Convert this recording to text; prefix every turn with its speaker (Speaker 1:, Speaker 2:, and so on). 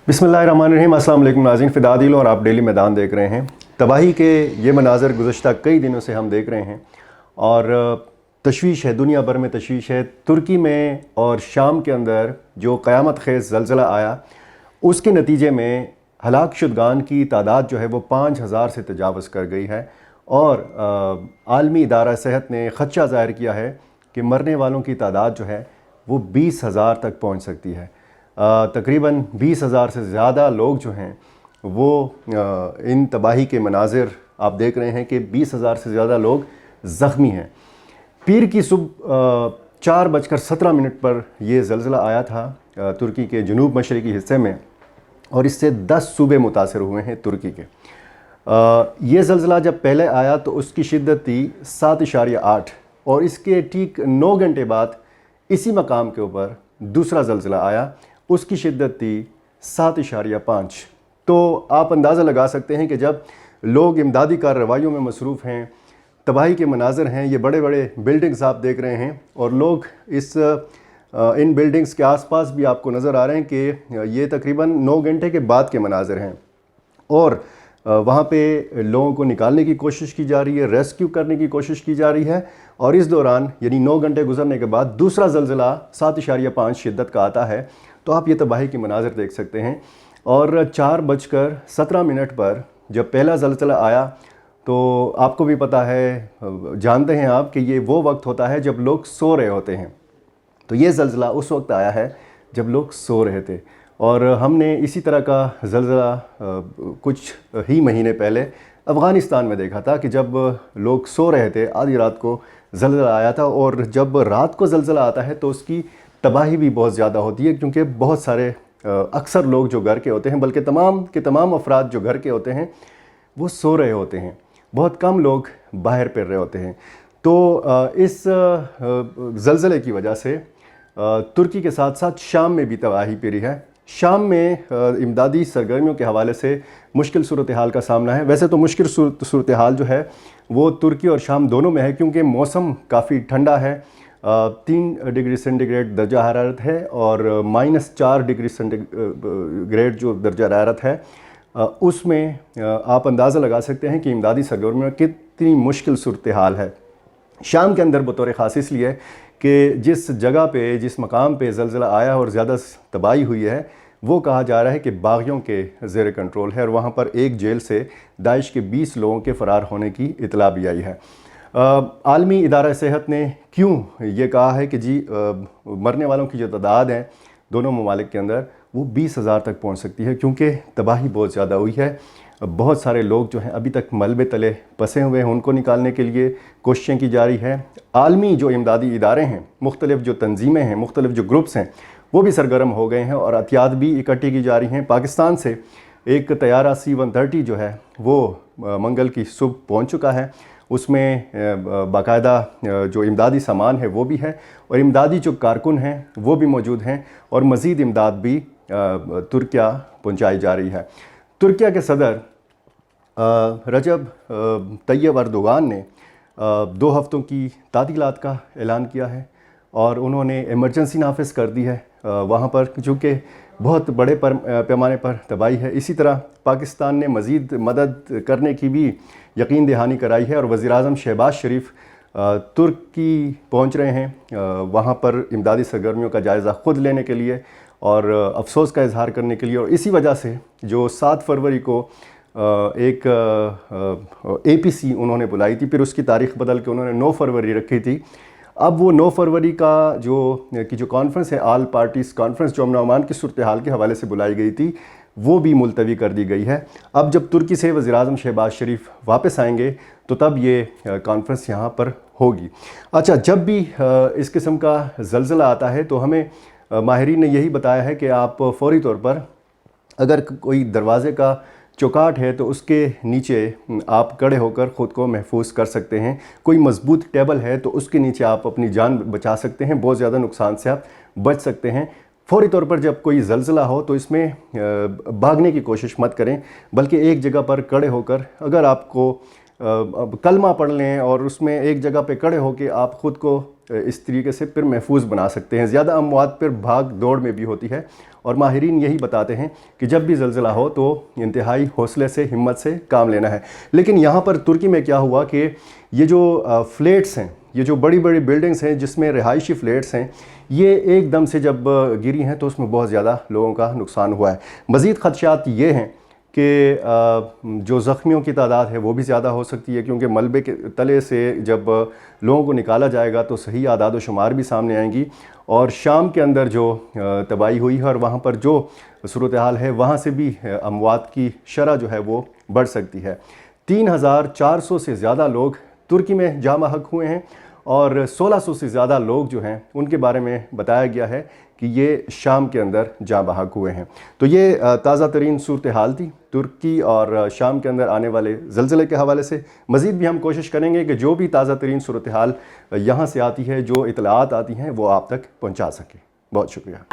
Speaker 1: बिस्मिल्लाहिर्रहमानिर्रहीम। अस्सलाम वालेकुम नाज़रीन, फ़िदा दिल और आप डेली मैदान देख रहे हैं। तबाही के ये मनाज़र गुज़श्ता कई दिनों से हम देख रहे हैं और तशवीश है, दुनिया भर में तशवीश है। तुर्की में और शाम के अंदर जो क़यामत ख़ेज़ ज़लज़ला आया, उसके नतीजे में हलाक शुदगान की तादाद जो है वो 5000 से तजावज़ कर गई है और आलमी इदारा सेहत ने ख़दशा ज़ाहिर किया है कि मरने वालों की तादाद जो है वो 20,000 तक पहुँच सकती है। तकरीबन 20,000 से ज़्यादा लोग जो हैं वो इन तबाही के मनाज़िर आप देख रहे हैं कि 20,000 से ज़्यादा लोग ज़ख्मी हैं। पीर की सुबह 4:17 पर ये ज़लज़ला आया था तुर्की के जनूब मशरक़ी हिस्से में और इससे 10 सूबे मुतासर हुए हैं तुर्की के। ये ज़लज़ला जब पहले आया तो उसकी शिद्दत थी 7.8 और इसके ठीक 9 घंटे बाद इसी मकाम के ऊपर दूसरा ज़लज़ला आया, उसकी शिद्दत थी 7.5। तो आप अंदाज़ा लगा सकते हैं कि जब लोग इमदादी कार्रवाइयों में मसरूफ़ हैं, तबाही के मनाज़र हैं, ये बड़े बड़े बिल्डिंग्स आप देख रहे हैं और लोग इन बिल्डिंग्स के आसपास भी आपको नज़र आ रहे हैं कि ये तकरीबन 9 घंटे के बाद के मनाज़र हैं और वहाँ पे लोगों को निकालने की कोशिश की जा रही है, रेस्क्यू करने की कोशिश की जा रही है और इस दौरान यानी 9 घंटे गुजरने के बाद दूसरा ज़लज़ला 7.5 शिद्दत का आता है। तो आप ये तबाही की मनाज़र देख सकते हैं। और 4:17 पर जब पहला ज़लज़ला आया तो आपको भी पता है, जानते हैं आप कि ये वो वक्त होता है जब लोग सो रहे होते हैं। तो ये ज़लज़ला उस वक्त आया है जब लोग सो रहे थे और हमने इसी तरह का ज़लज़ला कुछ ही महीने पहले अफ़ग़ानिस्तान में देखा था कि जब लोग सो रहे थे, आधी रात को ज़लज़ला आया था और जब रात को ज़लज़ला आता है तो उसकी तबाही भी बहुत ज़्यादा होती है क्योंकि बहुत सारे अक्सर लोग जो घर के होते हैं, बल्कि तमाम के तमाम अफराद जो घर के होते हैं वो सो रहे होते हैं, बहुत कम लोग बाहर फिर रहे होते हैं। तो इस ज़लज़ले की वजह से तुर्की के साथ साथ शाम में भी तबाही फिरी है। शाम में इमदादी सरगर्मियों के हवाले से मुश्किल सूरत हाल का सामना है। वैसे तो मुश्किल सूरत हाल जो है वो तुर्की और शाम दोनों में है क्योंकि मौसम काफ़ी ठंडा है। 3 डिग्री सेंटीग्रेड दर्जा हरारत है और -4 डिग्री सेंटीग्रेड जो दर्जा हरारत है उसमें आप अंदाज़ा लगा सकते हैं कि इमदादी सरगर्मियों में कितनी मुश्किल सूरत हाल है। शाम के अंदर बतौर ख़ास इसलिए कि जिस जगह पे, जिस मकाम पे ज़लज़ला आया और ज़्यादा तबाही हुई है, वो कहा जा रहा है कि बाग़ियों के ज़ेर कंट्रोल है और वहाँ पर एक जेल से दाइश के 20 लोगों के फ़रार होने की इतला भी आई है। आलमी इदारा सेहत ने क्यों ये कहा है कि जी मरने वालों की जो तादाद है दोनों ममालिक के अंदर वो 20,000 तक पहुँच सकती है क्योंकि तबाही बहुत ज़्यादा हुई है। बहुत सारे लोग जो हैं अभी तक मलबे तले फंसे हुए हैं, उनको निकालने के लिए कोशिशें की जा रही है। आलमी जो इमदादी इदारे हैं, मुख्तलिफ़ जो तंजीमें हैं, मुख्तलिफ़ जो ग्रुप्स हैं, वो भी सरगर्म हो गए हैं और एहतियात भी इकट्ठी की जा रही हैं। पाकिस्तान से एक तैयारा C-130 जो है वो मंगल की सुबह पहुँच चुका है। उसमें बाकायदा जो इमदादी सामान है वो भी है और इमदादी जो कारकुन हैं वो भी मौजूद हैं और मज़ीद इमदाद भी तुर्किया पहुँचाई जा रही है। तुर्किया के सदर रजब तैयब अर्दोगान ने 2 हफ़्तों की तातीलात का ऐलान किया है और उन्होंने इमरजेंसी नाफिज कर दी है वहाँ पर, चूँकि बहुत बड़े पैमाने पर तबाही है। इसी तरह पाकिस्तान ने मज़ीद मदद करने की भी यकीन दहानी कराई है और वज़ीर-ए-आज़म शहबाज शरीफ तुर्की पहुँच रहे हैं वहाँ पर इमदादी सरगर्मियों का जायज़ा ख़ुद लेने के लिए और अफसोस का इजहार करने के लिए। और इसी वजह से जो 7 फरवरी को एक APC उन्होंने बुलाई थी, फिर उसकी तारीख़ बदल के उन्होंने 9 फरवरी रखी थी। अब वो 9 फरवरी का जो कॉन्फ्रेंस है, आल पार्टीज़ कॉन्फ्रेंस, जो अमन अमान की सूरत हाल के हवाले से बुलाई गई थी, वो भी मुलतवी कर दी गई है। अब जब तुर्की से वज़ीर-ए-आज़म शहबाज शरीफ वापस आएंगे तो तब ये कॉन्फ्रेंस यहाँ पर होगी। अच्छा, जब भी इस किस्म का ज़लज़ला आता है तो हमें माहिरीन ने यही बताया है कि आप फ़ौरी तौर पर अगर कोई दरवाज़े का चौकाट है तो उसके नीचे आप खड़े होकर ख़ुद को महफूज कर सकते हैं। कोई मज़बूत टेबल है तो उसके नीचे आप अपनी जान बचा सकते हैं, बहुत ज़्यादा नुकसान से आप बच सकते हैं। फ़ौरी तौर पर जब कोई ज़लज़ला हो तो इसमें भागने की कोशिश मत करें, बल्कि एक जगह पर खड़े होकर अगर आपको कलमा पढ़ लें और उसमें एक जगह पे खड़े होकर आप ख़ुद को इस तरीके से फिर महफूज बना सकते हैं। ज़्यादा अमवात फिर भाग दौड़ में भी होती है और माहिरीन यही बताते हैं कि जब भी ज़लज़ला हो तो इंतहाई हौसले से, हिम्मत से काम लेना है। लेकिन यहाँ पर तुर्की में क्या हुआ कि ये जो फ्लैट्स हैं, ये जो बड़ी बड़ी बिल्डिंग्स हैं जिसमें रिहायशी फ्लैट्स हैं, ये एकदम से जब गिरी हैं तो उसमें बहुत ज़्यादा लोगों का नुकसान हुआ है। मज़ीद ख़दशात ये हैं कि जो ज़ख्मियों की तादाद है वो भी ज़्यादा हो सकती है, क्योंकि मलबे के तले से जब लोगों को निकाला जाएगा तो सही आदाद व शुमार भी सामने आएंगी। और शाम के अंदर जो तबाही हुई है और वहाँ पर जो सूरत हाल है वहाँ से भी अमवात की शरह जो है वो बढ़ सकती है। 3400 से ज़्यादा लोग तुर्की में जाँ बहक हुए हैं और 1600 से ज़्यादा लोग जो हैं उनके बारे में बताया गया है कि ये शाम के अंदर जाँ बहक हुए हैं। तो ये ताज़ा तरीन सूरत हाल थी तुर्की और शाम के अंदर आने वाले ज़लज़ले के हवाले से। मज़ीद भी हम कोशिश करेंगे कि जो भी ताज़ा तरीन सूरत हाल यहाँ से आती है, जो इतलात आती हैं, वो आप तक पहुँचा सकें। बहुत शुक्रिया।